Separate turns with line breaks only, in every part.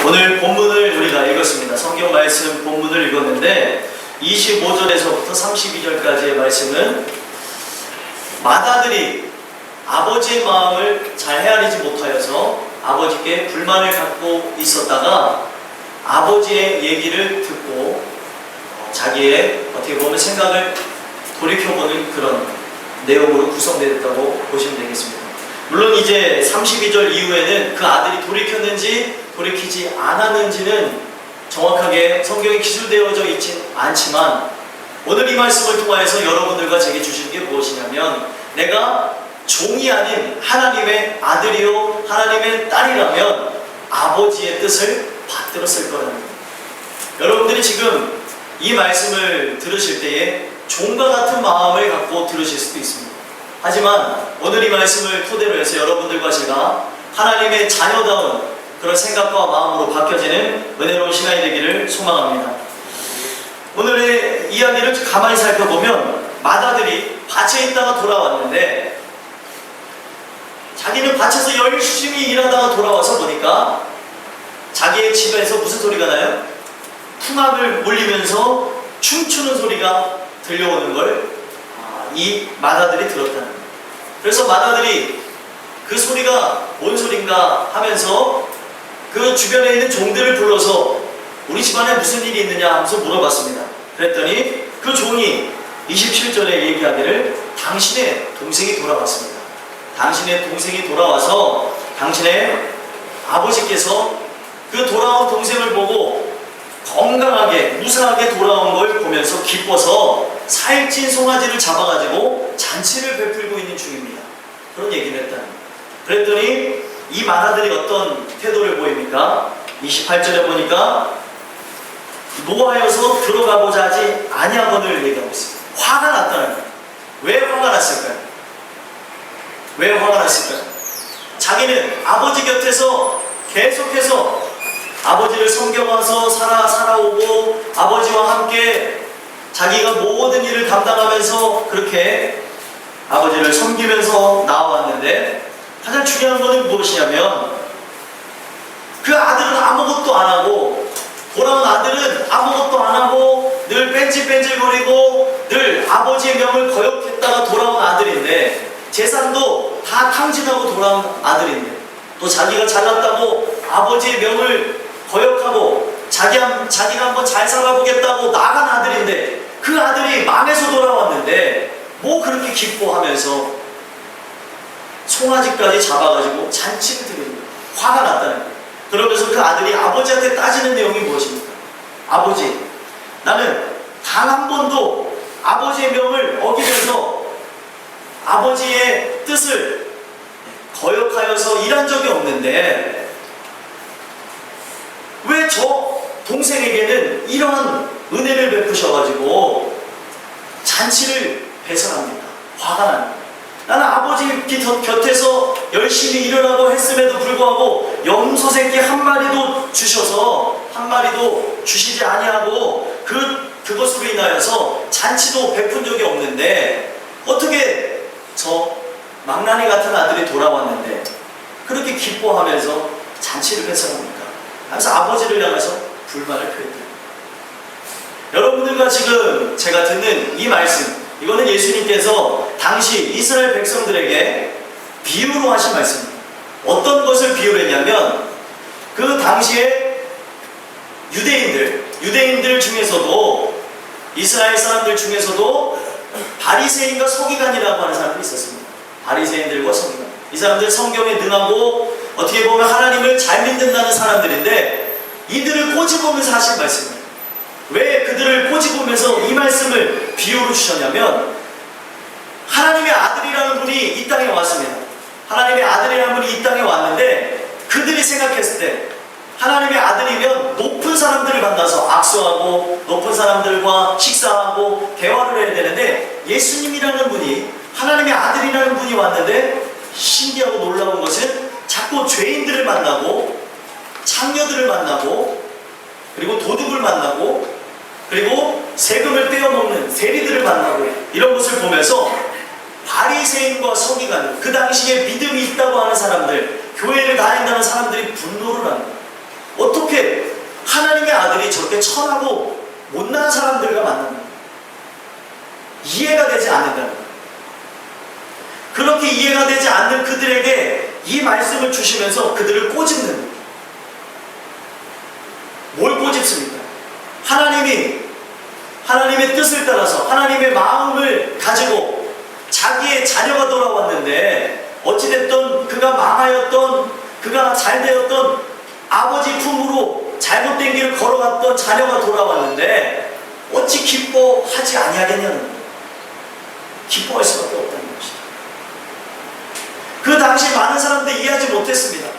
오늘 본문을 우리가 읽었습니다. 성경 말씀 본문을 읽었는데 25절에서부터 32절까지의 말씀은 맏아들이 아버지의 마음을 잘 헤아리지 못하여서 아버지께 불만을 갖고 있었다가 아버지의 얘기를 듣고 자기의 어떻게 보면 생각을 돌이켜보는 그런 내용으로 구성되었다고 보시면 되겠습니다. 물론 이제 32절 이후에는 그 아들이 돌이켰는지 돌이키지 않았는지는 정확하게 성경에 기술되어져 있진 않지만 오늘 이 말씀을 통하여서 여러분들과 제게 주신 게 무엇이냐면 내가 종이 아닌 하나님의 아들이요 하나님의 딸이라면 아버지의 뜻을 받들었을 거라는 겁니다. 여러분들이 지금 이 말씀을 들으실 때에 종과 같은 마음을 갖고 들으실 수도 있습니다. 하지만 오늘 이 말씀을 토대로 해서 여러분들과 제가 하나님의 자녀다운 그런 생각과 마음으로 바뀌어지는 은혜로운 시간이 되기를 소망합니다. 오늘의 이야기를 가만히 살펴보면 맏아들이 밭에 있다가 돌아왔는데 자기는 밭에서 열심히 일하다가 돌아와서 보니까 자기의 집에서 무슨 소리가 나요? 풍악을 울리면서 춤추는 소리가 들려오는 걸 이 맏아들이 들었다는 거예요. 그래서 맏아들이 그 소리가 뭔 소린가 하면서 그 주변에 있는 종들을 불러서 우리 집안에 무슨 일이 있느냐 하면서 물어봤습니다. 그랬더니 그 종이 27절에 얘기하기를 당신의 동생이 돌아왔습니다. 당신의 동생이 돌아와서 당신의 아버지께서 그 돌아온 동생을 보고 건강하게 무사하게 돌아온 걸 보면서 기뻐서 살찐 송아지를 잡아가지고 잔치를 베풀고 있는 중입니다. 그런 얘기를 했다는 거예요. 그랬더니 이 맏아들이 어떤 태도를 보입니까? 28절에 보니까 노하여서 들어가보자 하지 아니하거늘 얘기하고 있습니다. 화가 났다는 거예요. 왜 화가 났을까요? 왜 화가 났을까요? 자기는 아버지 곁에서 계속해서 아버지를 섬겨와서 살아오고 아버지와 함께 자기가 모든 일을 감당하면서 그렇게 아버지를 섬기면서 나와왔는데 가장 중요한 것은 무엇이냐면 그 아들은 아무것도 안 하고 돌아온 아들은 아무것도 안 하고 늘 뺀질뺀질거리고 늘 아버지의 명을 거역했다가 돌아온 아들인데 재산도 다 탕진하고 돌아온 아들인데 또 자기가 잘났다고 아버지의 명을 거역하고 자기가 한번 잘 살아보겠다고 나간 아들인데 그 아들이 망해서 돌아왔는데 뭐 그렇게 기뻐하면서 송아지까지 잡아가지고 잔치를 드리는 거예요. 화가 났다는 거예요. 그러면서 그 아들이 아버지한테 따지는 내용이 무엇입니까? 아버지, 나는 단 한 번도 아버지의 명을 어기면서 아버지의 뜻을 거역하여서 일한 적이 없는데 왜 저 동생에게는 이러한 은혜를 베푸셔가지고 잔치를 배설합니까? 화가 납니다. 나는 아버지 곁에서 열심히 일하라고 했음에도 불구하고 염소 새끼 한 마리도 주셔서 한 마리도 주시지 아니하고 그것으로 인하여서 잔치도 베푼 적이 없는데 어떻게 저 망나니 같은 아들이 돌아왔는데 그렇게 기뻐하면서 잔치를 배설합니까? 하면서 아버지를 향해서 불만을 표했다. 여러분들과 지금 제가 듣는 이 말씀, 이거는 예수님께서 당시 이스라엘 백성들에게 비유로 하신 말씀입니다. 어떤 것을 비유로 했냐면 그 당시에 유대인들 중에서도 이스라엘 사람들 중에서도 바리새인과 서기관이라고 하는 사람들이 있었습니다. 바리새인들과 서기관. 이 사람들 성경에 능하고 어떻게 보면 하나님을 잘 믿는다는 사람들인데 이들을 꼬집으면서 하신 말씀입니다. 왜 그들을 꼬집으면서 이 말씀을 비유로 주셨냐면 하나님의 아들이라는 분이 이 땅에 왔습니다. 하나님의 아들이라는 분이 이 땅에 왔는데 그들이 생각했을 때 하나님의 아들이면 높은 사람들을 만나서 악수하고 높은 사람들과 식사하고 대화를 해야 되는데 예수님이라는 분이 하나님의 아들이라는 분이 왔는데 신기하고 놀라운 것은 자꾸 죄인들을 만나고 창녀들을 만나고 그리고 도둑을 만나고 그리고 세금을 떼어먹는 세리들을 만나고 이런 것을 보면서 바리새인과 서기관, 그 당시에 믿음이 있다고 하는 사람들, 교회를 다닌다는 사람들이 분노를 합니다. 어떻게 어떻게 천하고 못난 사람들과 만난다. 이해가 되지 않는다. 그렇게 이해가 되지 않는 그들에게 이 말씀을 주시면서 그들을 꼬집는, 뭘 꼬집습니까? 하나님의 뜻을 따라서 하나님의 마음을 가지고 자기의 자녀가 돌아왔는데, 어찌됐든 그가 망하였던, 그가 잘되었던 아버지 품으로 잘못된 길을 걸어갔던 자녀가 돌아왔는데 어찌 기뻐하지 아니하겠냐는 거예요. 기뻐할 수밖에 없다는 것이죠. 그 당시 많은 사람들이 이해하지 못했습니다.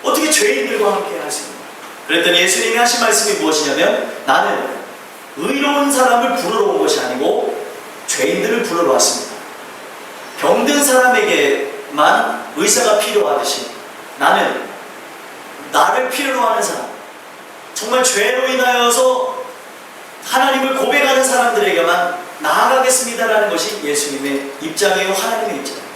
어떻게 죄인들과 함께 할 수 있는가? 그랬더니 예수님이 하신 말씀이 무엇이냐면, 나는 의로운 사람을 부르러 온 것이 아니고 죄인들을 부르러 왔습니다. 병든 사람에게만 의사가 필요하듯이 나는 나를 필요로 하는 사람, 정말 죄로 인하여서 하나님을 고백하는 사람들에게만 나아가겠습니다라는 것이 예수님의 입장이에요. 하나님의 입장입니다.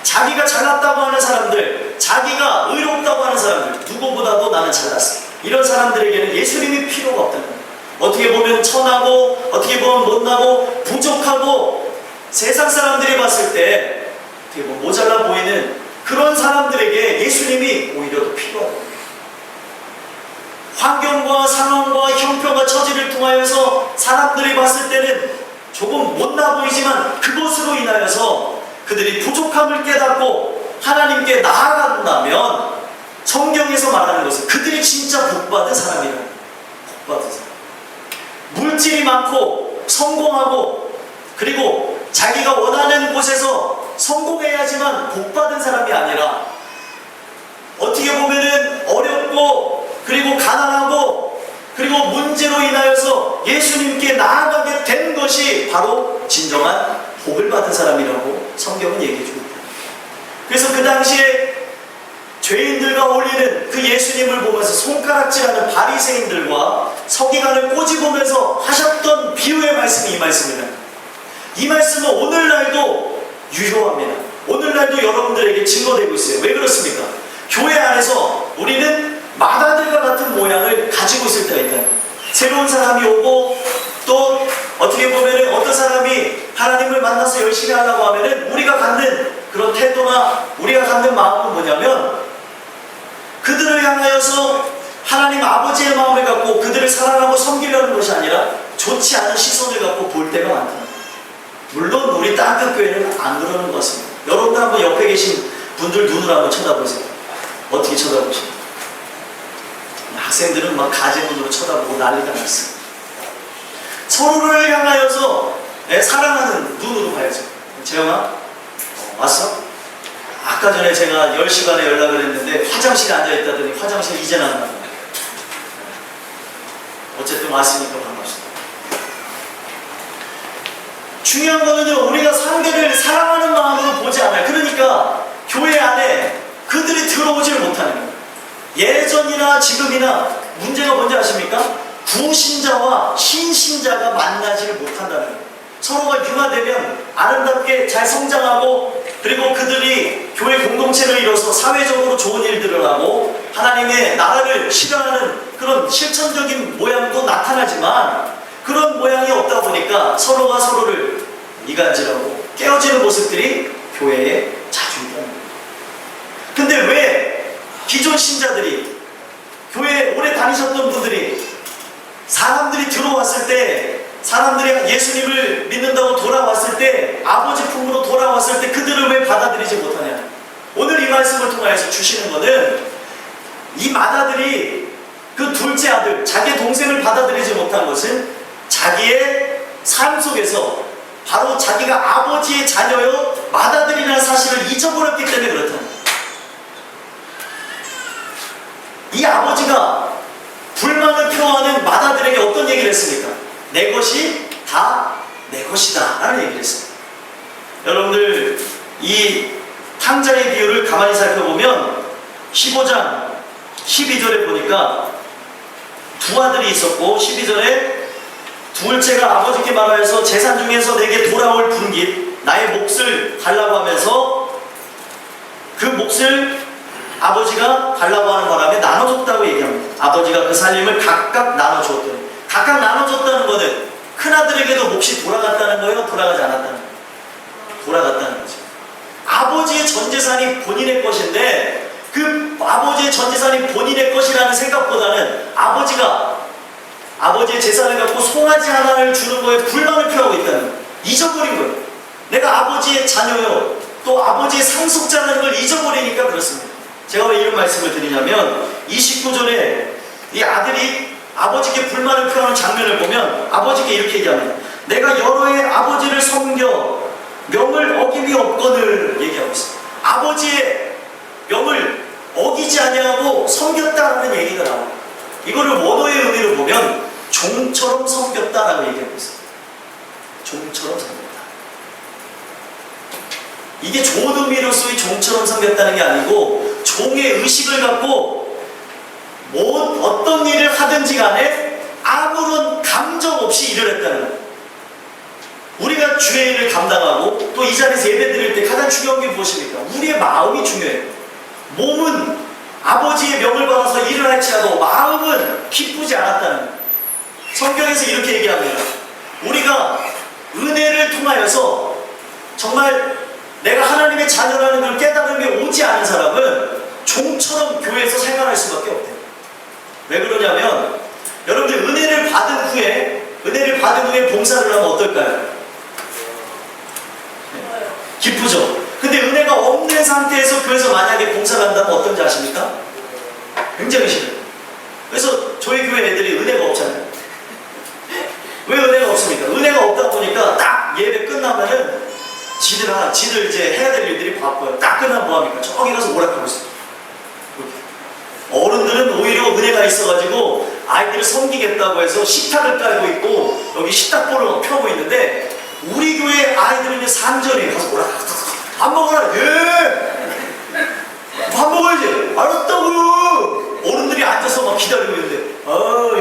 자기가 잘났다고 하는 사람들, 자기가 의롭다고 하는 사람들, 누구보다도 나는 잘났어, 이런 사람들에게는 예수님이 필요가 없다는 거예요. 어떻게 보면 천하고, 어떻게 보면 못나고, 부족하고, 세상 사람들이 봤을 때 어떻게 보면 모자라 보이는 그런 사람들에게 예수님이 오히려 더 필요하다. 환경과 상황과 형편과 처지를 통하여서 사람들이 봤을 때는 조금 못나 보이지만 그것으로 인하여서 그들이 부족함을 깨닫고 하나님께 나아간다면, 성경에서 말하는 것은 그들이 진짜 복받은 사람이라는 거예요. 복받은 사람. 물질이 많고 성공하고 그리고 자기가 원하는 곳에서 성공해야지만 복받은 사람이 아니라, 어떻게 보면은 어렵고 그리고 가난하고 그리고 문제로 인하여서 예수님께 나아가게 된 것이 바로 진정한 복을 받은 사람이라고 성경은 얘기해 줍니다. 그래서 그 당시에 죄인들과 어울리는 그 예수님을 보면서 손가락질하는 바리새인들과 서기관을 꼬집으면서 하셨던 비유의 말씀이 이 말씀입니다. 이 말씀은 오늘날도 유효합니다. 오늘날도 여러분들에게 증거되고 있어요. 왜 그렇습니까? 교회 안에서 우리는 마다들과 같은 모양을 가지고 있을 때가 있다. 새로운 사람이 오고, 또 어떻게 보면 어떤 사람이 하나님을 만나서 열심히 하려고 하면은 우리가 갖는 그런 태도나 우리가 갖는 마음은 뭐냐면, 그들을 향하여서 하나님 아버지의 마음을 갖고 그들을 사랑하고 섬기려는 것이 아니라 좋지 않은 시선을 갖고 볼 때가 많다. 물론 우리 땅끝교회는 안 그러는 것 같습니다. 여러분들 한번 옆에 계신 분들 눈을 한번 쳐다보세요. 어떻게 쳐다보십니까? 학생들은 막 가지문으로 쳐다보고 난리가 났어요. 서로를 향하여서 사랑하는 눈으로 봐야죠. 재영아, 왔어? 아까 전에 제가 10시간에 연락을 했는데 화장실에 앉아있다더니 화장실 이제 나간다. 어쨌든 왔으니까 반갑습니다. 중요한 거는요, 우리가 상대를 사랑하는 마음으로 보지 않아요. 그러니까 교회 안에 그들이 들어오지를 못하는 거예요. 예전이나 지금이나 문제가 뭔지 아십니까? 구신자와 신신자가 만나지를 못한다는 거예요. 서로가 융화되면 아름답게 잘 성장하고, 그리고 그들이 교회 공동체를 이뤄서 사회적으로 좋은 일들을 하고 하나님의 나라를 실현하는 그런 실천적인 모양도 나타나지만, 그런 모양이 없다 보니까 서로가 서로를 이간질하고 깨어지는 모습들이 교회에 자주 있다는 거예요. 근데 왜 기존 신자들이, 교회에 오래 다니셨던 분들이, 사람들이 들어왔을 때, 사람들이 예수님을 믿는다고 돌아왔을 때, 아버지 품으로 돌아왔을 때 그들을 왜 받아들이지 못하냐? 오늘 이 말씀을 통해서 주시는 것은, 이 마다들이 그 둘째 아들, 자기의 동생을 받아들이지 못한 것은 자기의 삶 속에서 바로 자기가 아버지의 자녀요 마다들이라는 사실을 잊어버렸기 때문에 그렇다는 거예요. 이 아버지가 불만을 표하는 마다들에게 어떤 얘기를 했습니까? 내 것이 다 내 것이다 라는 얘기를 했어요. 여러분들, 이 탕자의 비유를 가만히 살펴보면 15장 12절에 보니까 두 아들이 있었고, 12절에 둘째가 아버지께 말하여서 재산 중에서 내게 돌아올 분깃 나의 몫을 달라고 하면서 그 몫을 아버지가 달라고 하는 바람에 나눠줬다고 얘기합니다. 아버지가 그 살림을 각각 나눠주었더니 각각 나눠줬다는 것은 큰아들에게도 몫이 돌아갔다는 거예요? 돌아가지 않았다는 거예요? 돌아갔다는 거죠. 아버지의 전재산이 본인의 것인데 그 아버지의 전재산이 본인의 것이라는 생각보다는 아버지의 재산을 갖고 송아지 하나를 주는 거에 불만을 표하고 있다는 거예요. 잊어버린 거예요. 내가 아버지의 자녀요, 또 아버지의 상속자라는 걸 잊어버리니까 그렇습니다. 제가 왜 이런 말씀을 드리냐면 29절에 이 아들이 아버지께 불만을 표하는 장면을 보면 아버지께 이렇게 얘기합니다. 내가 여러 해 아버지를 섬겨 명을 어김이 없거늘 얘기하고 있습니다. 아버지의 명을 어기지 아니하고 섬겼다라는 얘기가 나옵니다. 이거를 원어의 의미로 보면 종처럼 섬겼다라고 얘기하고 있습니다. 종처럼 섬겼다. 이게 좋은 의미로서의 종처럼 섬겼다는 게 아니고 종의 의식을 갖고 어떤 일을 하든지 간에 아무런 감정 없이 일을 했다는 거예요. 우리가 주의 일을 감당하고 또 이 자리에서 예배 드릴 때 가장 중요한 게 무엇입니까? 우리의 마음이 중요해요. 몸은 아버지의 명을 받아서 일을 할지라도 마음은 기쁘지 않았다는 거예요. 성경에서 이렇게 얘기합니다. 우리가 은혜를 통하여서 정말 내가 하나님의 자녀라는 걸 깨달음이 오지 않은 사람은 종처럼 교회에서 생활할 수밖에 없대요. 왜 그러냐면 여러분들 은혜를 받은 후에 봉사를 하면 어떨까요? 기쁘죠? 근데 은혜가 없는 상태에서 교회에서 만약에 봉사를 한다면 어떤지 아십니까? 굉장히 싫어요. 그래서 저희 교회 애들이 은혜가 없잖아요. 왜 은혜가 없습니까? 은혜가 없다 보니까 딱 예배 끝나면은 지들 이제 해야 될 일들이 바빠요. 딱 끝나면 뭐합니까? 저기 가서 오락하고 있어요. 어른들은 오히려 은혜가 있어가지고 아이들을 섬기겠다고 해서 식탁을 깔고 있고 여기 식탁보를 펴고 있는데 우리 교회 아이들은 이제 산전이에요. 가서 오락하고 밥 먹어라. 예! 밥 먹어야지. 알았다고요. 어른들이 앉아서 막 기다리고 있는데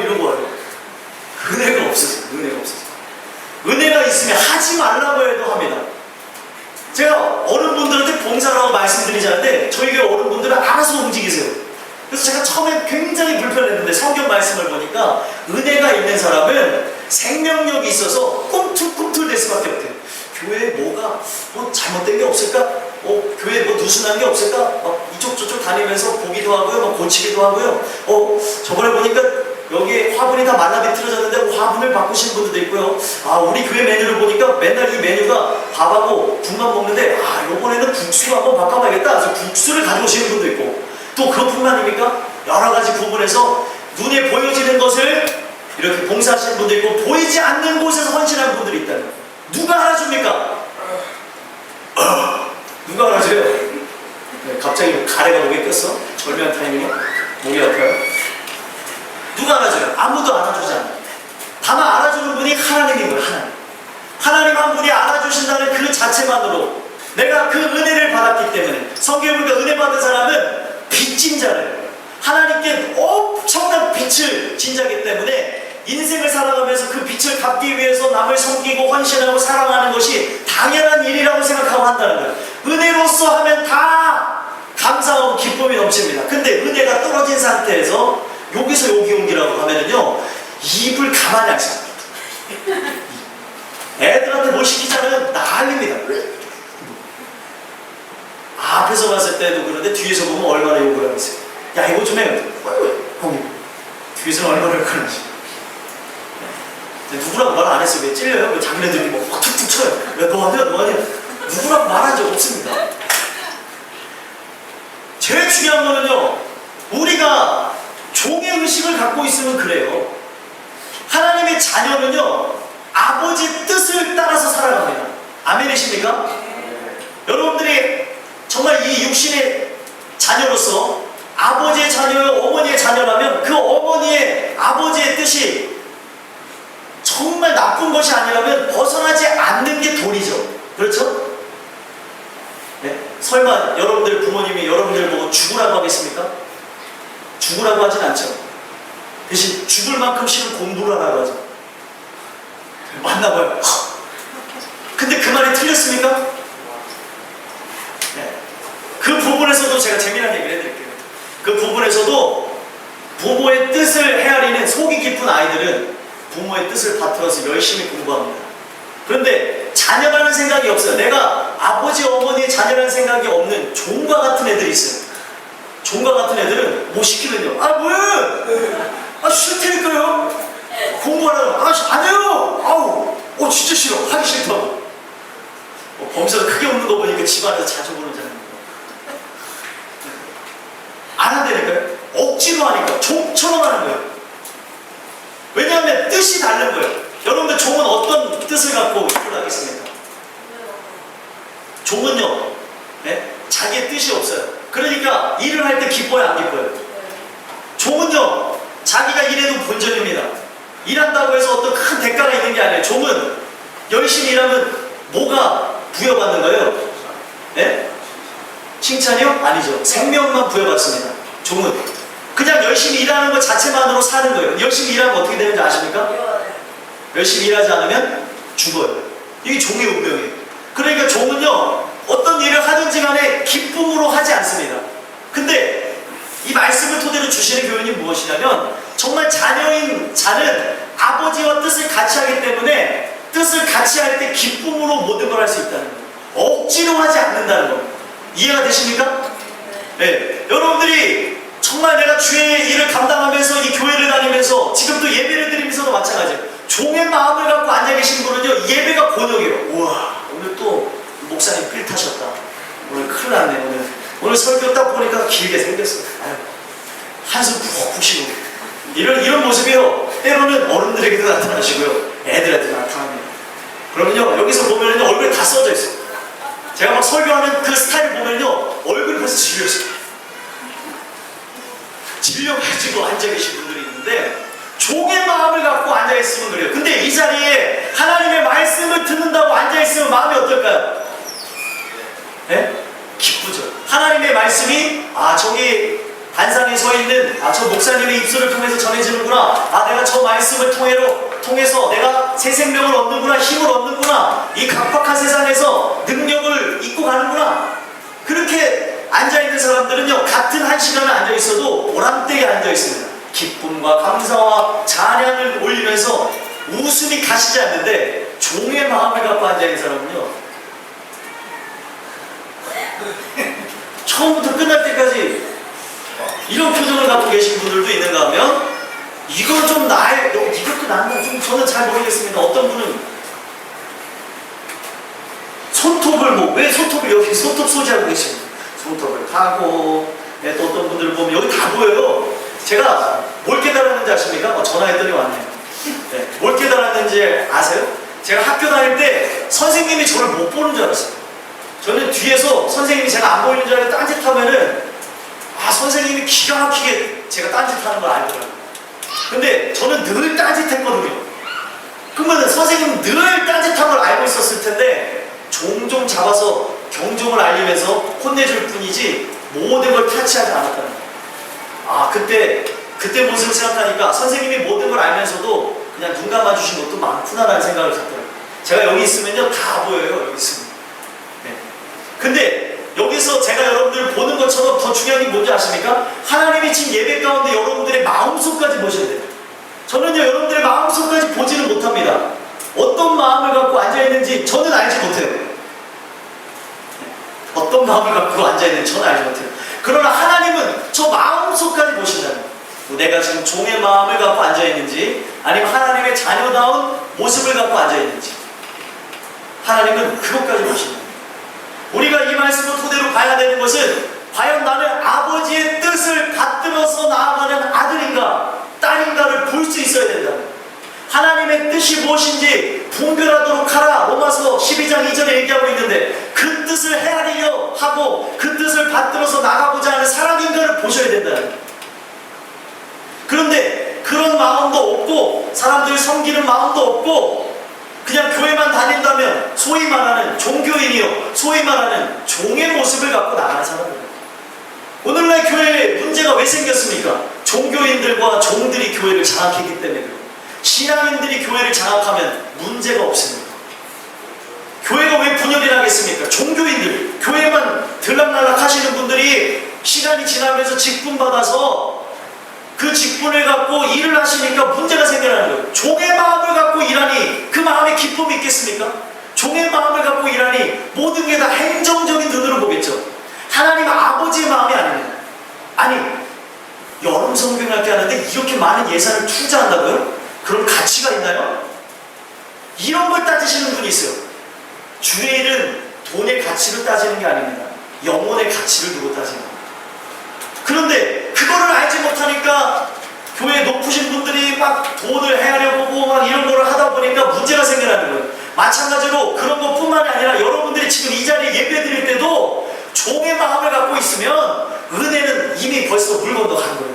이러고 와요. 은혜가 없어서. 은혜가 있으면 하지 말라고 해도 합니다. 제가 어른분들한테 봉사라고 말씀드리지 않는데 저희 교회 어른분들은 알아서 움직이세요. 그래서 제가 처음에 굉장히 불편했는데 성경 말씀을 보니까 은혜가 있는 사람은 생명력이 있어서 꿈틀꿈틀 될 수밖에 없대요. 교회에 뭐가 잘못된 게 없을까? 교회에 누순한 게 없을까? 이쪽 저쪽 다니면서 보기도 하고요, 고치기도 하고요. 저번에 보니까 여기에 화분이 다 말라 비틀어졌는데 화분을 바꾸신 분들도 있고요. 우리 교회 메뉴를 보니까 맨날 이 메뉴가 밥하고 국만 먹는데 이번에는 국수로 한번 바꿔봐야겠다. 그래서 국수를 가져오시는 분도 있고 또 그것뿐만입니까? 여러 가지 부분에서 눈에 보여지는 것을 이렇게 봉사하시는 분도 있고 보이지 않는 곳에서 헌신하는 분들이 있다는 거예요. 누가 알아줍니까? 누가 알아줘요? 갑자기 가래가 목에 꼈어? 절묘한 타이밍에 목이 아파요? 누가 알아줘요? 아무도 알아주지 않아요. 다만 알아주는 분이 하나님인 거예요. 하나님 한 분이 알아주신다는 그 자체만으로 내가 그 은혜를 받았기 때문에 성경에 보니까 은혜 받은 사람은 빚진 자를 하나님께 엄청난 빚을 진 자이기 때문에 인생을 살아가면서 그 빚을 갚기 위해서 남을 섬기고 헌신하고 사랑하는 것이 당연한 일이라고 생각하고 한다는 거예요. 은혜로서 하면 다 감사하고 기쁨이 넘칩니다. 근데 은혜가 떨어진 상태에서 여기서 여기 옮기라고 하면은요 입을 가만히 안 씁니다. 애들한테 뭘 시키자면 난립니다. 앞에서 봤을 때도 그런데 뒤에서 보면 얼마나 욕을 하고 있어요. 야 이거 좀 해. 뒤에서는 얼마나 욕을 하지. 누구라고 말 안 했어요. 왜 찔려요? 왜 자기네들이 막 툭툭 쳐요. 야 너 하냐? 누구라고 말한 적 없습니다. 제일 중요한 거는요 우리가 종의 의식을 갖고 있으면 그래요. 하나님의 자녀는요 아버지 뜻을 따라서 살아갑니다. 아멘이십니까? 여러분들이 정말 이 육신의 자녀로서 아버지의 자녀요 어머니의 자녀라면 그 어머니의 아버지의 뜻이 정말 나쁜 것이 아니라면 벗어나지 않는 게 도리죠. 그렇죠? 네? 설마 여러분들 부모님이 여러분들 보고 죽으라고 하겠습니까? 죽으라고 하진 않죠. 대신 죽을 만큼 싫은 공부를 하라고 하죠. 맞나봐요. 근데 그 말이 틀렸습니까? 네. 그 부분에서도 제가 재미난 얘기를 해드릴게요. 그 부분에서도 부모의 뜻을 헤아리는 속이 깊은 아이들은 부모의 뜻을 받들어서 열심히 공부합니다. 그런데 자녀라는 생각이 없어요. 내가 아버지 어머니의 자녀라는 생각이 없는 종과 같은 애들이 있어요. 종과 같은 애들은 뭐 시키면요, 아 뭐야, 싫다니까요. 공부하라고, 아니에요, 아우, 진짜 싫어, 하기 싫다고. 범서가 크게 웃는 거 보니까 집안에서 자주 보는 사람입니다. 안 한다니까요. 억지로 하니까 종처럼 하는 거예요. 왜냐하면 뜻이 다른 거예요. 여러분들 종은 어떤 뜻을 갖고 일을 하겠습니까? 종은요, 네? 자기의 뜻이 없어요. 그러니까 일을 할 때 기뻐요, 안 기뻐요? 종은요, 자기가 일해도 본전입니다. 일한다고 해서 어떤 큰 대가가 있는 게 아니에요. 종은 열심히 일하면 뭐가 부여받는 거예요? 네? 칭찬이요? 아니죠. 생명만 부여받습니다. 종은 그냥 열심히 일하는 것 자체만으로 사는 거예요. 열심히 일하면 어떻게 되는지 아십니까? 열심히 일하지 않으면 죽어요. 이게 종의 운명이에요. 그러니까 종은요, 어떤 일을 하든지 간에 기쁨으로 하지 않습니다. 근데 이 말씀을 토대로 주시는 교훈이 무엇이냐면, 정말 자녀인 자는 아버지와 뜻을 같이 하기 때문에 뜻을 같이 할 때 기쁨으로 모든 걸 할 수 있다는 거예요. 억지로 하지 않는다는 거예요. 이해가 되십니까? 네. 여러분들이 정말 내가 주의 일을 감당하면서 이 교회를 다니면서 지금도 예배를 드리면서도 마찬가지예요. 종의 마음을 갖고 앉아 계신 분은요, 예배가 곤욕이에요. 우와, 오늘 또 목사님 필 타셨다. 오늘 큰일 났네. 오늘 설교 딱 보니까 길게 생겼어. 아유, 한숨 푹푹 쉬고. 이런 모습이요, 때로는 어른들에게도 나타나시고요, 애들한테 나타납니다. 그러면요, 여기서 보면요, 얼굴이 다 써져 있어요. 제가 막 설교하는 그 스타일 보면요, 얼굴이 벌써 질렸어요. 질려가지고 앉아 계신 분들이 있는데, 종의 마음을 갖고 앉아 있으면 그래요. 근데 이 자리에 하나님의 말씀을 듣는다고 앉아 있으면 마음이 어떨까요? 네? 기쁘죠. 하나님의 말씀이, 저기 단상에 서 있는 저 목사님의 입술을 통해서 전해지는구나. 내가 저 말씀을 통해서 내가 새 생명을 얻는구나, 힘을 얻는구나. 이 각박한 세상에서 능력을 잊고 가는구나. 그렇게 앉아있는 사람들은요, 같은 한 시간을 앉아있어도 오람되게 앉아있습니다. 기쁨과 감사와 찬양을 올리면서 웃음이 가시지 않는데, 종의 마음을 갖고 앉아있는 사람은요, 처음부터 끝날 때까지 이런 표정을 갖고 계신 분들도 있는가 하면, 이건 좀 이것도 나은가 좀 저는 잘 모르겠습니다. 어떤 분은 손톱을 왜 손톱을 여기 손톱 소지하고 계십니까? 손톱을 하고, 네, 또 어떤 분들을 보면 여기 다 보여요. 제가 뭘 깨달았는지 아십니까? 전화했더니 왔네요. 네, 뭘 깨달았는지 아세요? 제가 학교 다닐 때 선생님이 저를 못 보는 줄 알았어요. 저는 뒤에서 선생님이 제가 안 보이는 줄 알고 딴짓하면은, 선생님이 기가 막히게 제가 딴짓하는 걸 알더라고요. 근데 저는 늘 딴짓했거든요. 그러면 선생님은 늘 딴짓한 걸 알고 있었을 텐데, 종종 잡아서 경종을 알리면서 혼내줄 뿐이지 모든 걸 캐치하지 않았다는 거예요. 그때 모습을 생각하니까 선생님이 모든 걸 알면서도 그냥 눈 감아주신 것도 많구나라는 생각을 갖더라고요. 제가 여기 있으면요, 다 보여요. 여기 있으면. 네. 근데 여기서 제가 여러분들을 보는 것처럼 더 중요한 게 뭔지 아십니까? 하나님이 지금 예배 가운데 여러분들의 마음속까지 보셔야 돼요. 저는요, 여러분들의 마음속까지 보지는 못합니다. 어떤 마음을 갖고 앉아있는지 저는 알지 못해요. 어떤 마음을 갖고 앉아있는지 저는 알지 못해요. 그러나 하나님은 저 마음속까지 보신다는 거예요. 내가 지금 종의 마음을 갖고 앉아있는지, 아니면 하나님의 자녀다운 모습을 갖고 앉아있는지, 하나님은 그것까지 보신다. 우리가 이 말씀을 토대로 봐야 되는 것은, 과연 나는 아버지의 뜻을 받들어서 나아가는 아들인가 딸인가를 볼 수 있어야 된다. 하나님의 뜻이 무엇인지 분별하도록 하라. 로마서 12장 2절에 얘기하고 있는데, 그 뜻을 헤아리려 하고 그 뜻을 받들어서 나가고자 하는 사람인가를 보셔야 된다는. 그런데 그런 마음도 없고, 사람들 섬기는 마음도 없고, 그냥 교회만 다닌다면 소위 말하는 종교인이요, 소위 말하는 종의 모습을 갖고 나가는 사람들. 오늘날 교회에 문제가 왜 생겼습니까? 종교인들과 종들이 교회를 장악했기 때문에 그래요. 신앙인들이 교회를 장악하면 문제가 없습니다. 교회가 왜 분열이 나겠습니까? 종교인들, 교회만 들락날락 하시는 분들이 시간이 지나면서 직분받아서 그 직분을 갖고 일을 하시니까 문제가 생겨나는 거예요. 종의 마음 있습니까? 종의 마음을 갖고 일하니 모든 게 다 행정적인 눈으로 보겠죠. 하나님 아버지의 마음이 아닙니다. 아니, 여름 성경학교 하는데 이렇게 많은 예산을 투자한다고요? 그런 가치가 있나요? 이런 걸 따지시는 분이 있어요. 주의 일은 돈의 가치를 따지는 게 아닙니다. 영혼의 가치를 두고 따지는 겁니다. 그런데 그거를 알지 못하니까 교회 높으신 분들이 막 돈을 헤아려보고 막 이런 거를 하다 보니까 문제가 생겨나는 거예요. 마찬가지로 그런 것뿐만이 아니라 여러분들이 지금 이 자리에 예배 드릴 때도 종의 마음을 갖고 있으면 은혜는 이미 벌써 물 건너 간 거예요.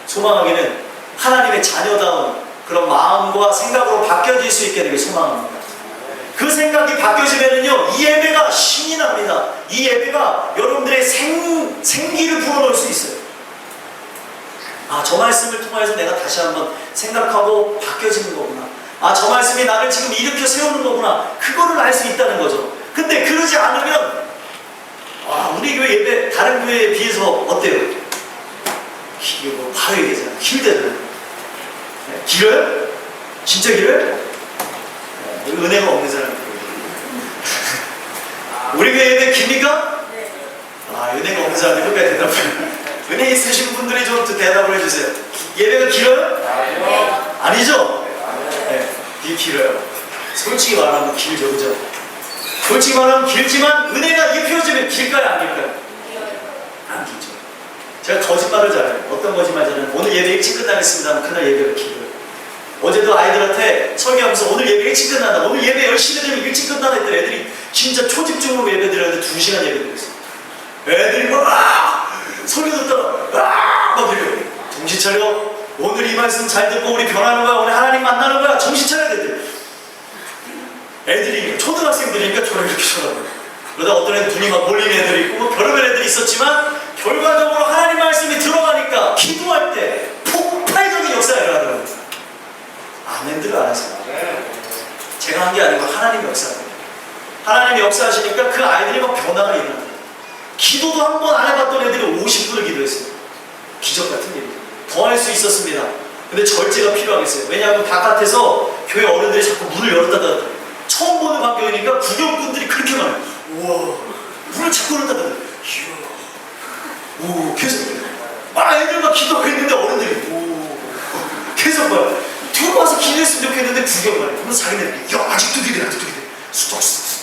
소망하기는 하나님의 자녀다운 그런 마음과 생각으로 바뀌어질 수 있게 되길 소망합니다. 그 생각이 바뀌어지면은요, 이 예배가 신이 납니다. 이 예배가 여러분들의 생기를 불어넣을 수 있어요. 아, 저 말씀을 통해서 내가 다시 한번 생각하고 바뀌어지는 거구나. 아, 저 말씀이 나를 지금 일으켜 세우는 거구나. 그거를 알 수 있다는 거죠. 근데 그러지 않으면, 아, 우리 교회 예배 다른 교회에 비해서 어때요? 이거 뭐 바로 얘기하잖아요. 길대잖아요. 네, 길어요? 진짜 길어요? 네, 은혜가 없는 사람. 우리 교회 예배 깁니까? 아, 은혜가 없는 사람들 끝까지 대답해요. 은혜 있으신 분들이 좀 대답을 해주세요. 예배가 길어요? 아니죠? 네, 이게 길어요. 솔직히 말하면 길죠, 그죠? 솔직히 말하면 길지만 은혜가 입혀지면 길까요, 안 길까요? 안 길죠. 제가 거짓말을 잘해요. 어떤 거짓말 잘해요? 오늘 예배 일찍 끝나겠습니다 하면 그날 예배가 길어요. 어제도 아이들한테 설교하면서 오늘 예배 일찍 끝난다, 오늘 예배 열심히 되면 일찍 끝나다 했더니 애들이 진짜 초집중으로 예배 드렸는데 2시간 예배 드렸어요. 애들이 막 소리 듣다가 막 이래요. 정신 차려. 오늘 이 말씀 잘 듣고 우리 변하는 거야. 오늘 하나님 만나는 거야. 정신 차려야 돼. 애들이 초등학생들이니까 저를 이렇게 쳐다봐요. 그러다 어떤 애들 눈이 막 몰리는 애들이 있고 뭐 별의별 애들이 있었지만 결과적으로 하나님 말씀이 들어가니까 기도할 때 폭발적인 역사가 일어나더라고요. 아멘들을 안 하세요. 제가 한 게 아니고 하나님의 역사입니다. 하나님의 역사하시니까 그 아이들이 막 변화가 일어나요. 기도도 한 번 안 해봤던 애들이 50분을 기도했어요. 기적 같은 일이죠. 더 할 수 있었습니다. 근데 절제가 필요하겠어요. 왜냐하면 바깥에서 교회 어른들이 자꾸 문을 열었다 닫았다. 처음 보는 광경이니까 구경꾼들이 그렇게 많아요. 우와, 문을 자꾸 열었다 닫았다. 이야, 오, 계속 애들 막 기도하고 있는데 어른들이 오, 계속 막 들어와서 기도했으면 좋겠는데 구경만 해. 그러면 자기네들이 야, 아직도 기대, 아직도 기대. 수덕수덕.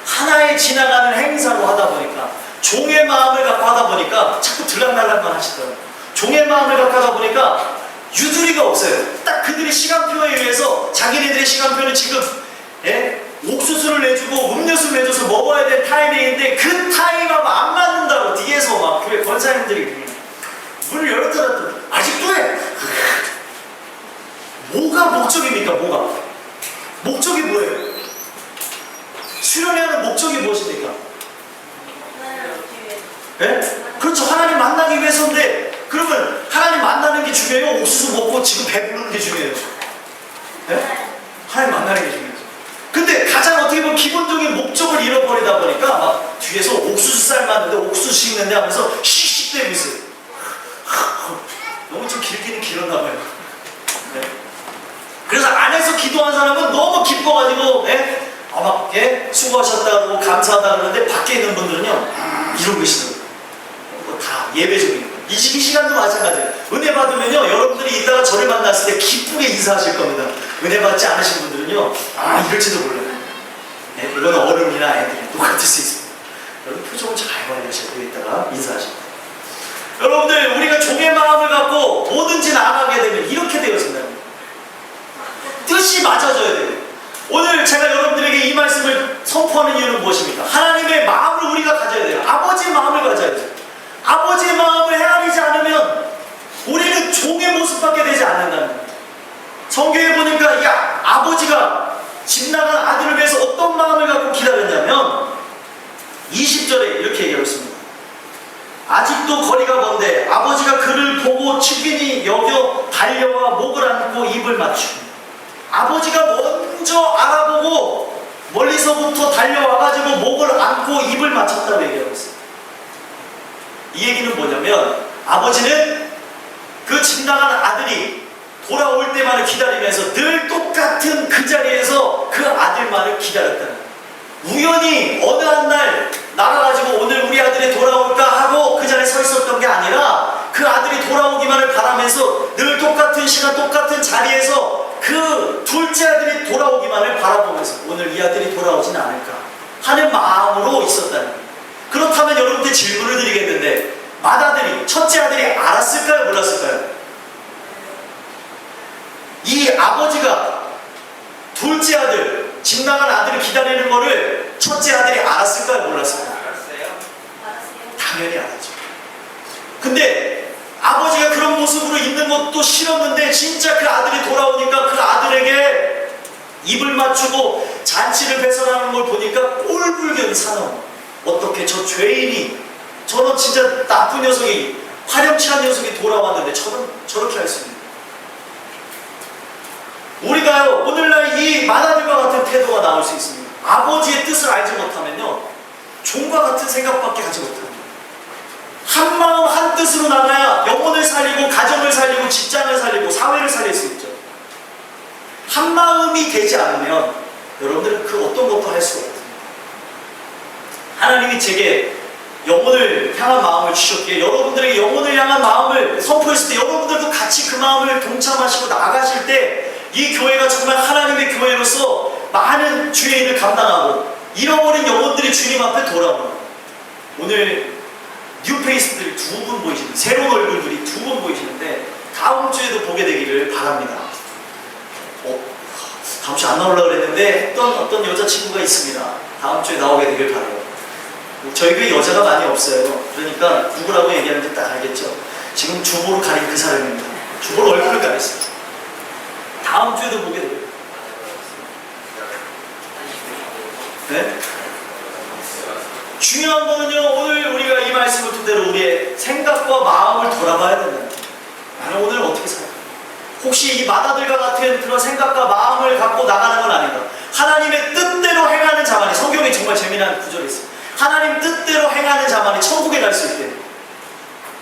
하나의 지나가는 행사로 하다 보니까 종의 마음을 갖고 하다 보니까 자꾸 들락날락만 하시더라고요. 종의 마음을 갖고 하다 보니까 유두리가 없어요. 딱 그들의 시간표에 의해서 자기네들의 시간표는 지금 옥수수를 내주고 음료수를 내줘서 먹어야 될 타이밍인데 그 타임하고 안 맞는다고 뒤에서 막 교회 권사님들이 문을 열었다 닫았다 아직도 해! 뭐가 목적입니까? 뭐가? 목적이 뭐예요? 수련회 하는 목적이 무엇입니까? 네? 그렇죠. 하나님 만나기 위해서인데 그러면 하나님 만나는 게 중요해요? 옥수수 먹고 지금 배부르는 게 중요해요? 네? 하나님 만나는 게 중요해요. 근데 가장 어떻게 보면 기본적인 목적을 잃어버리다 보니까 막 뒤에서 옥수수 삶았는데 옥수수 씹는데 하면서 씩씩대고 있어요. 너무 좀 길기는 길었나 봐요. 네? 그래서 안에서 기도한 사람은 너무 기뻐가지고 막 수고하셨다고 감사하다 그러는데 밖에 있는 분들은요 이러고 계시더라고요. 다 예배적인 거예요. 이 시간도 마찬가지예요. 은혜 받으면요 여러분들이 이따가 저를 만났을 때 기쁘게 인사하실 겁니다. 은혜 받지 않으신 분들은요 아 이럴지도 몰라요. 네, 이건 어른이나 애들이 똑같을 수 있습니다. 여러분 표정을 잘 관리하셔야 돼요. 이따가 인사하실 때 여러분들 우리가 종의 마음을 갖고 뭐든지 나아가게 되면 이렇게 되어진다는 거예요. 뜻이 맞아져야 돼요. 오늘 제가 여러분들에게 이 말씀을 선포하는 이유는 무엇입니까? 하나님의 마음을 우리가 가져야 돼요. 아버지의 마음을 가져야 돼요. 아버지의 마음을 헤아리지 않으면 우리는 종의 모습밖에 되지 않는다는 거예요. 성경에 보니까 야 아버지가 집 나간 아들을 위해서 어떤 마음을 갖고 기다렸냐면 20절에 이렇게 얘기하고 있습니다. 아직도 거리가 먼데 아버지가 그를 보고 측은히 여겨 달려와 목을 안고 입을 맞추고 아버지가 먼저 알아보고 멀리서부터 달려와가지고 목을 안고 입을 맞췄다고 얘기하고 있어요. 이 얘기는 뭐냐면 아버지는 그 집 나간 아들이 돌아올 때만을 기다리면서 늘 똑같이 똑같은 그 자리에서 그 아들만을 기다렸다는 거예요. 우연히 어느 한 날 나가가지고 오늘 우리 아들이 돌아올까 하고 그 자리에 서 있었던 게 아니라 그 아들이 돌아오기만을 바라면서 늘 똑같은 시간 똑같은 자리에서 그 둘째 아들이 돌아오기만을 바라보면서 오늘 이 아들이 돌아오진 않을까 하는 마음으로 있었다는 거예요. 그렇다면 여러분들 질문을 드리겠는데 맏아들이 첫째 아들이 알았을까요? 몰랐을까요? 이 아버지가 둘째 아들 집 나간 아들을 기다리는 거를 첫째 아들이 알았을까요? 몰랐을까요?
알았어요?
당연히 알았죠. 근데 아버지가 그런 모습으로 있는 것도 싫었는데 진짜 그 아들이 돌아오니까 그 아들에게 입을 맞추고 잔치를 배설하는 걸 보니까 꼴불견이 사나워. 어떻게 저 죄인이 저런 진짜 나쁜 녀석이 화렴치한 녀석이 돌아왔는데 저렇게 할 수 있는 우리가요 오늘날 이 맏아들과 같은 태도가 나올 수 있습니다. 아버지의 뜻을 알지 못하면요 종과 같은 생각밖에 하지 못합니다. 한 마음 한 뜻으로 나가야 영혼을 살리고 가정을 살리고 직장을 살리고 사회를 살릴 수 있죠. 한 마음이 되지 않으면 여러분들은 그 어떤 것도 할 수가 없습니다. 하나님이 제게 영혼을 향한 마음을 주셨기에 여러분들에게 영혼을 향한 마음을 선포했을 때 여러분들도 같이 그 마음을 동참하시고 나가실 때 이 교회가 정말 하나님의 교회로서 많은 주의 일을 감당하고 잃어버린 영혼들이 주님 앞에 돌아오는 오늘 뉴페이스들이 두 분 보이시는 새로운 얼굴들이 두 분 보이시는데 다음 주에도 보게 되기를 바랍니다. 다음 주에 안 나오려고 그랬는데 어떤 여자친구가 있습니다. 다음 주에 나오게 되길 바라요. 저희 교회 여자가 많이 없어요. 그러니까 누구라고 얘기하는지 딱 알겠죠. 지금 주보로 가린 그 사람입니다. 주보로 얼굴을 가렸어요. 다음 주에도 보게 돼요. 네? 중요한 거는요, 오늘 우리가 이 말씀을 토대로 우리의 생각과 마음을 돌아봐야 된다는 거예요. 나는 오늘 어떻게 살까? 혹시 이 맏아들과 같은 그런 생각과 마음을 갖고 나가는 건 아닌가? 하나님의 뜻대로 행하는 자만이, 성경에 정말 재미난 구절이 있어요. 하나님 뜻대로 행하는 자만이 천국에 갈 수 있대요.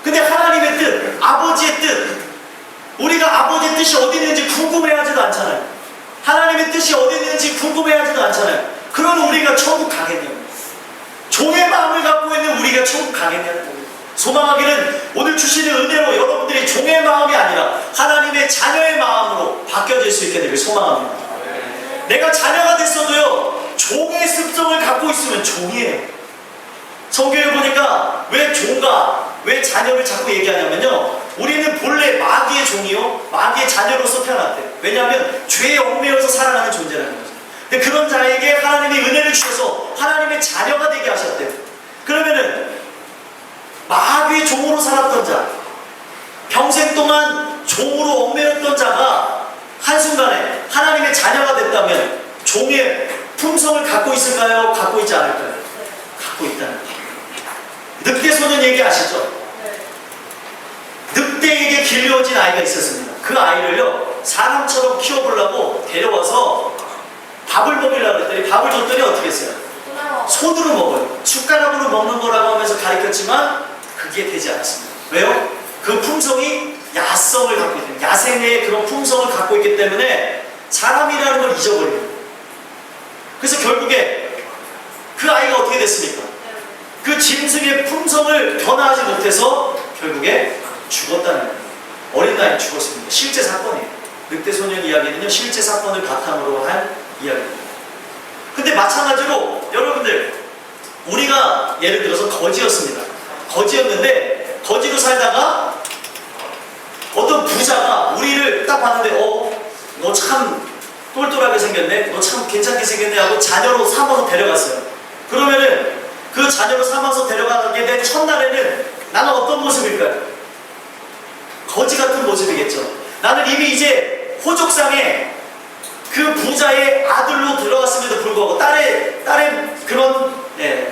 근데 하나님의 뜻, 아버지의 뜻, 우리가 아버지의 뜻이 어디 있는지 궁금해하지도 않잖아요. 하나님의 뜻이 어디 있는지 궁금해하지도 않잖아요. 그럼 우리가 천국 가겠냐고. 종의 마음을 갖고 있는 우리가 천국 가겠냐는 거예요. 소망하기는 오늘 주시는 은혜로 여러분들이 종의 마음이 아니라 하나님의 자녀의 마음으로 바뀌어질 수 있게 되길 소망합니다. 내가 자녀가 됐어도요, 종의 습성을 갖고 있으면 종이에요. 성경에 보니까 왜 자녀를 자꾸 얘기하냐면요, 우리는 본래 마귀의 종이요 마귀의 자녀로서 태어났대요. 왜냐하면 죄에 얽매여서 살아가는 존재라는 거죠. 근데 그런 자에게 하나님이 은혜를 주셔서 하나님의 자녀가 되게 하셨대요. 그러면은 마귀의 종으로 살았던 자, 평생 동안 종으로 얽매였던 자가 한순간에 하나님의 자녀가 됐다면 종의 품성을 갖고 있을까요? 갖고 있지 않을까요? 갖고 있다는 거예요. 늑대 소년 얘기 아시죠? 늑대에게 길려진 아이가 있었습니다. 그 아이를요, 사람처럼 키워보려고 데려와서 밥을 먹이려고 했더니 밥을 줬더니 어떻게 했어요? 손으로 먹어요. 숟가락으로 먹는 거라고 하면서 가르쳤지만 그게 되지 않았습니다. 왜요? 그 품성이 야성을 갖고 있기 때문에, 야생의 그런 품성을 갖고 있기 때문에 사람이라는 걸 잊어버립니다. 그래서 결국에 그 아이가 어떻게 됐습니까? 그 짐승의 품성을 변화하지 못해서 결국에 죽었다는 거예요. 어린 나이에 죽었습니다. 실제 사건이에요. 늑대 소년 이야기는요, 실제 사건을 바탕으로 한 이야기입니다. 근데 마찬가지로 여러분들, 우리가 예를 들어서 거지였습니다. 거지였는데 거지로 살다가 어떤 부자가 우리를 딱 봤는데 너 참 똘똘하게 생겼네, 너 참 괜찮게 생겼네 하고 자녀로 삼아서 데려갔어요. 그러면은 그 자녀로 삼아서 데려가게 된 첫날에는 나는 어떤 모습일까요? 거지 같은 모습이겠죠. 나는 이미 이제 호족상에 그 부자의 아들로 들어갔음에도 불구하고 딸의 그런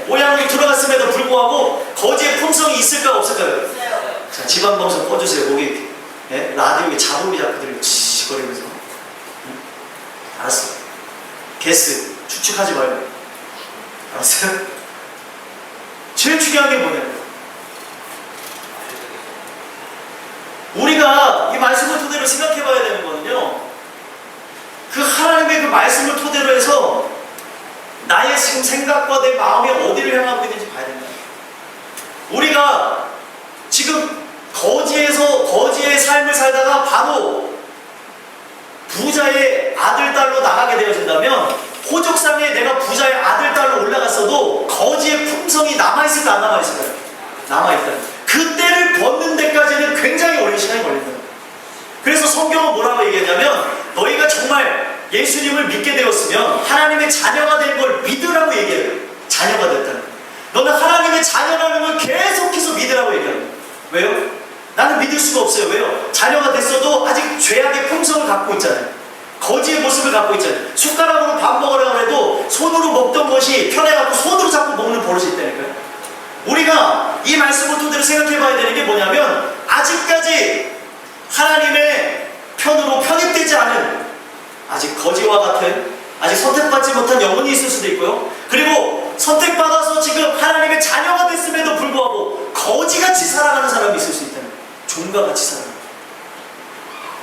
모양으로 들어갔음에도 불구하고 거지의 품성이 있을까 없을까요? 자, 지방방송 꺼주세요. 목이 라디오에 잡음이 자꾸 들리고 지지거리면서. 알았어. 게스 추측하지 말고. 알았어요? 제일 중요한 게 뭐냐면, 우리가 이 말씀을 토대로 생각해 봐야 되는 거는요, 그 말씀을 토대로 해서 나의 지금 생각과 내 마음이 어디를 향하고 있는지 봐야 된다. 우리가 지금 거지의 삶을 살다가 바로 부자의 아들, 딸로 나가게 되어진다면, 호적상에 내가 부자의 아들, 딸로 올라갔어도 거지의 품성이 남아있을까 안 남아있을까요? 남아있다. 그 때를 벗는 데까지는 굉장히 오랜 시간이 걸린다. 그래서 성경은 뭐라고 얘기했냐면, 너희가 정말 예수님을 믿게 되었으면 하나님의 자녀가 된 걸 믿으라고 얘기해요. 자녀가 됐다는. 너는 하나님의 자녀라는 걸 계속해서 믿으라고 얘기해요. 왜요? 나는 믿을 수가 없어요. 왜요? 자녀가 됐어도 아직 죄악의 품성을 갖고 있잖아요. 거지의 모습을 갖고 있잖아요. 숟가락으로 밥 먹으라고 해도 손으로 먹던 것이 편해갖고 손으로 자꾸 먹는 버릇이 있다니까요. 우리가 이 말씀을 토대로 생각해 봐야 되는 게 뭐냐면, 아직까지 하나님의 편으로 편입되지 않은, 아직 거지와 같은, 아직 선택받지 못한 영혼이 있을 수도 있고요. 그리고 선택받아서 지금 하나님의 자녀가 됐음에도 불구하고 거지같이 살아가는 사람이 있을 수 있다는 거예요. 종과 같이 살아가는 거예요.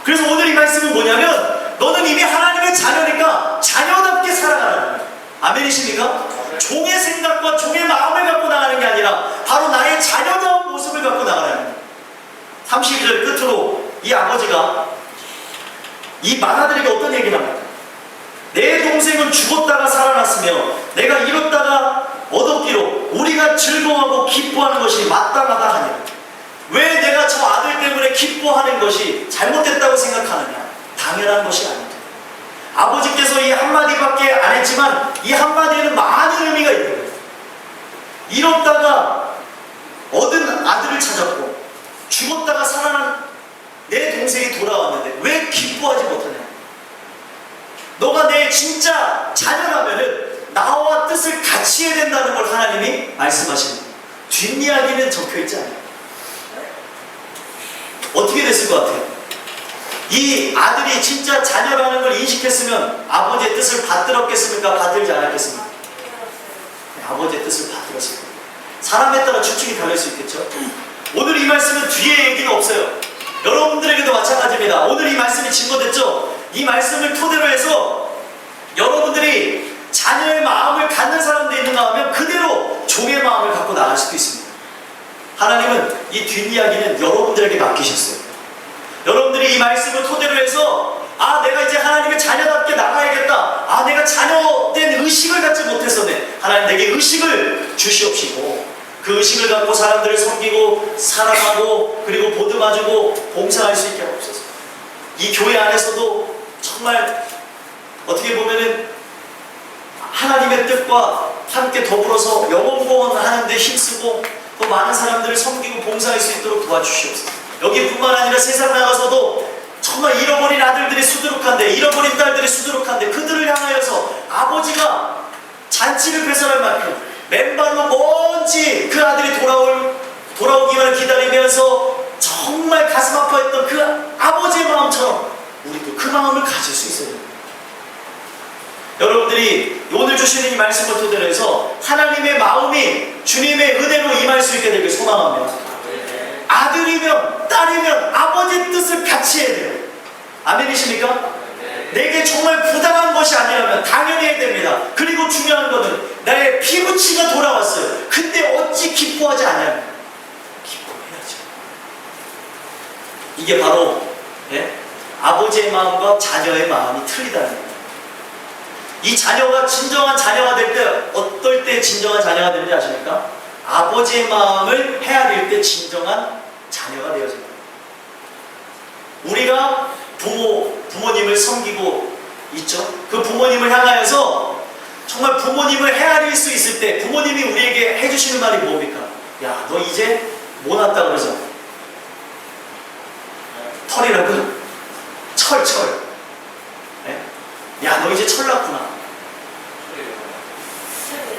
그래서 오늘 이 말씀은 뭐냐면, 너는 이미 하나님의 자녀니까 자녀답게 살아가라는 거예요. 아멘이십니까? 종의 생각과 종의 마음을 갖고 나가는 게 아니라 바로 나의 자녀다운 모습을 갖고 나가라는 거예요. 32절 끝으로 이 아버지가 이 맏아들에게 어떤 얘기를 합니까? 내 동생은 죽었다가 살아났으며 내가 잃었다가 얻었기로 우리가 즐거워하고 기뻐하는 것이 마땅하다 하냐. 왜 내가 저 아들 때문에 기뻐하는 것이 잘못됐다고 생각하느냐? 당연한 것이 아니다. 아버지께서 이 한마디밖에 안 했지만 이 한마디에는 많은 의미가 있는 거예요. 잃었다가 얻은 아들을 찾았고 죽었다가 살아난 내 동생이 돌아왔는데 왜 기뻐하지 못하냐? 너가 내 진짜 자녀라면은 나와 뜻을 같이 해야 된다는 걸 하나님이 말씀하시는 거예요. 뒷이야기는 적혀있지 않아요. 어떻게 됐을 것 같아요? 이 아들이 진짜 자녀라는 걸 인식했으면 아버지의 뜻을 받들었겠습니까? 받들지 않았겠습니까? 네, 아버지의 뜻을 받들었을 거예요. 사람에 따라 추측이 달릴 수 있겠죠? 오늘 이 말씀은 뒤에 얘기는 없어요. 여러분들에게도 마찬가지입니다. 오늘 이 말씀이 증거됐죠? 이 말씀을 토대로 해서 여러분들이 자녀의 마음을 갖는 사람도 있는가 하면 그대로 종의 마음을 갖고 나갈 수도 있습니다. 하나님은 이 뒷이야기는 여러분들에게 맡기셨어요. 여러분들이 이 말씀을 토대로 해서 내가 이제 하나님의 자녀답게 나가야겠다. 내가 자녀된 의식을 갖지 못했었네. 하나님 내게 의식을 주시옵시고 그 의식을 갖고 사람들을 섬기고 사랑하고 그리고 보듬어주고 봉사할 수 있게 하옵소서. 이 교회 안에서도 정말 어떻게 보면은 하나님의 뜻과 함께 더불어서 영혼공헌 하는데 힘쓰고 또 많은 사람들을 섬기고 봉사할 수 있도록 도와주시옵소서. 여기뿐만 아니라 세상 나가서도 정말 잃어버린 아들들이 수두룩한데 잃어버린 딸들이 수두룩한데 그들을 향하여서 아버지가 잔치를 배설할 만큼 맨발로 먼지 그 아들이 돌아오기만 기다리면서 정말 가슴 아파했던 그 아버지의 마음처럼 우리도 그 마음을 가질 수 있어야 됩니다. 여러분들이 오늘 주시는 이 말씀을 토대로 해서 하나님의 마음이 주님의 은혜로 임할 수 있게 되길 소망합니다. 아들이면 딸이면 아버지의 뜻을 같이 해야 돼요. 아멘이십니까? 내게 정말 부당한 것이 아니라면 당연히 해야 됩니다. 그리고 중요한 것은 나의 피부치가 돌아왔어요. 근데 어찌 기뻐하지 않냐면 기뻐해야죠. 이게 바로 아버지의 마음과 자녀의 마음이 틀리다는 거예요. 이 자녀가 진정한 자녀가 될 때 어떨 때 진정한 자녀가 되는지 아십니까? 아버지의 마음을 헤아릴 때 진정한 자녀가 되어집니다. 우리가 부모님을 섬기고 있죠. 그 부모님을 향하여서 정말 부모님을 헤아릴 수 있을 때 부모님이 우리에게 해주시는 말이 뭡니까? 야, 너 이제 뭐 났다 그러죠? 털이라고? 철. 네? 야, 너 이제 철 났구나.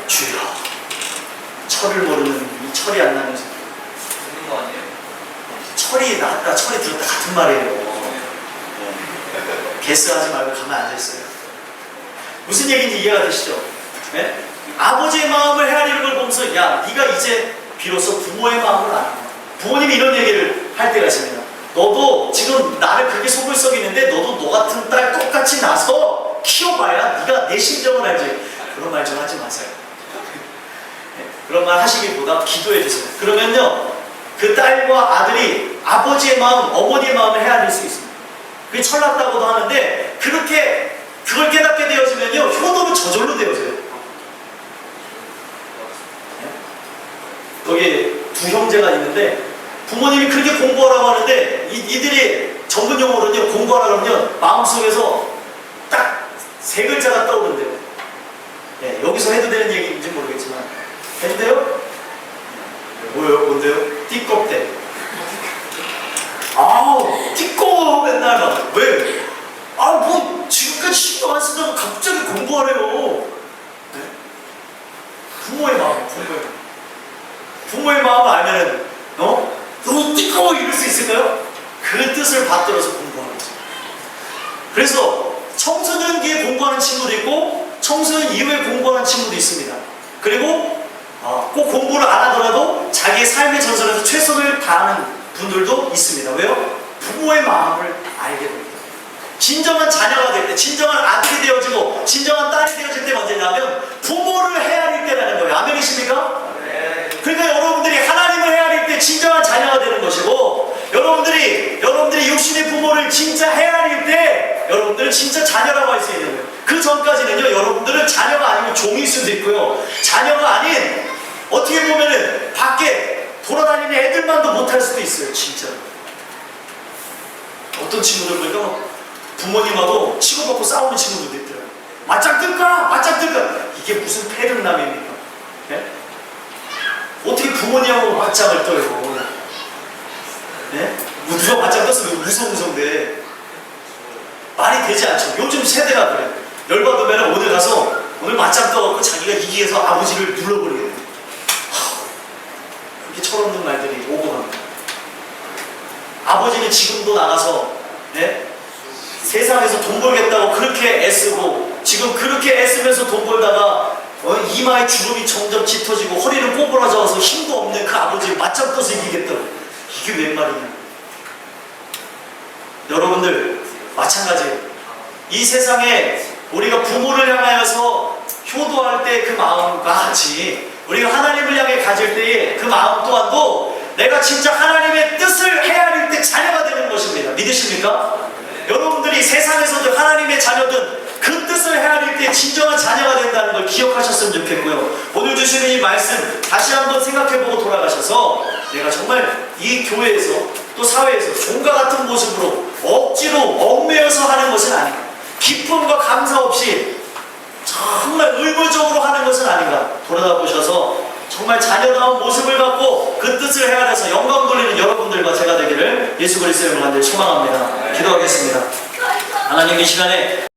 주여, 철을 모르는 이 철이 안 나면서
듣는 거 아니에요?
철이 나왔다 철이 들었다 같은 말이에요. 개스하지 말고 가만 앉아있어요. 무슨 얘기인지 이해가 되시죠? 네? 아버지의 마음을 헤아리는 걸 보면서 야, 네가 이제 비로소 부모의 마음을 아는 거야. 부모님이 이런 얘기를 할 때가 있습니다. 너도 지금 나를 그렇게 속을 썩이는데 너도 너 같은 딸 똑같이 나서 키워. 키워봐야 네가 내 심정을 알지. 그런 말 좀 하지 마세요. 그런 말 하시기보다 기도해 주세요. 그러면요, 그 딸과 아들이 아버지의 마음, 어머니의 마음을 헤아릴 수 있습니다. 그게 철났다고도 하는데, 그렇게 그걸 깨닫게 되어지면요, 효도는 저절로 되어져요. 여기 두 형제가 있는데, 부모님이 그렇게 공부하라고 하는데, 이들이 전문 용어로는요, 공부하라 그러면 마음속에서 딱 세 글자가 떠오른대요. 네, 여기서 해도 되는 얘기인지 모르겠지만, 해도 돼요? 뭐예요? 뭔데요? 띠껍대. 아우, 띠꺼 맨날 막. 왜? 아, 뭐, 지금까지 신경 안 쓰다가 갑자기 공부하래요. 네? 부모의 마음, 부모의 마음을 알면은, 너 띠꺼 이럴 수 있을까요? 그 뜻을 받들어서 공부하는 거죠. 그래서 청소년기에 공부하는 친구도 있고, 청소년 이후에 공부하는 친구도 있습니다. 그리고 꼭 공부를 안 하더라도 자기의 삶의 전선에서 최선을 다하는 분들도 있습니다. 왜요? 부모의 마음을 알게 됩니다. 진정한 자녀가 될 때, 진정한 아들이 되어지고 진정한 딸이 되어질 때가 언제냐면 부모를 헤아릴 때라는 거예요. 아멘이십니까? 그러니까 여러분들이 하나님을 헤아릴 때 진정한 자녀가 되는 것이고, 여러분들이 육신의 부모를 진짜 헤아릴 때 여러분들은 진짜 자녀라고 할 수 있는 거예요. 그 전까지는요, 여러분들은 자녀가 아니면 종일 수도 있고요, 자녀가 아닌 어떻게 보면은 밖에 돌아다니는 애들만도 못할 수도 있어요. 진짜 어떤 친구들 보니까 부모님하고 치고받고 싸우는 친구들도 있더라고요. 맞짱 뜰까? 맞짱 뜰까? 이게 무슨 패륜남입니까? 네? 어떻게 부모님하고 맞짱을 떠요? 네? 누가 맞짱 떴으면 무성무성돼. 말이 되지 않죠. 요즘 세대가 그래. 열받으면 오늘 가서 오늘 맞짱 떠갖고 자기가 이기기 위해서 아버지를 눌러버리겠네. 그렇게 철없는 말들이 오고 갑니다. 아버지는 지금도 나가서, 네? 세상에서 돈 벌겠다고 그렇게 애쓰고, 지금 그렇게 애쓰면서 돈 벌다가 이마에 주름이 점점 짙어지고 허리는 꼬부라져서 힘도 없는 그 아버지를 맞짱 떠서 이기겠다고. 이게 웬 말이냐. 여러분들 마찬가지예요. 이 세상에 우리가 부모를 향하여서 효도할 때 그 마음과 같이 우리가 하나님을 향해 가질 때의 그 마음 또한도 내가 진짜 하나님의 뜻을 헤아릴 때 자녀가 되는 것입니다. 믿으십니까? 여러분들이 세상에서도 하나님의 자녀든 그 뜻을 헤아릴 때 진정한 자녀가 된다는 걸 기억하셨으면 좋겠고요. 오늘 주시는 이 말씀 다시 한번 생각해보고 돌아가셔서 내가 정말 이 교회에서 또 사회에서 종과 같은 모습으로 억지로 얽매여서 하는 것은 아닌가, 기쁨과 감사 없이 정말 의무적으로 하는 것은 아닌가 돌아다보셔서 정말 자녀다운 모습을 갖고 그 뜻을 헤아려서 영광 돌리는 여러분들과 제가 되기를 예수 그리스도의 이름으로 간절히 소망합니다. 기도하겠습니다. 하나님, 이 시간에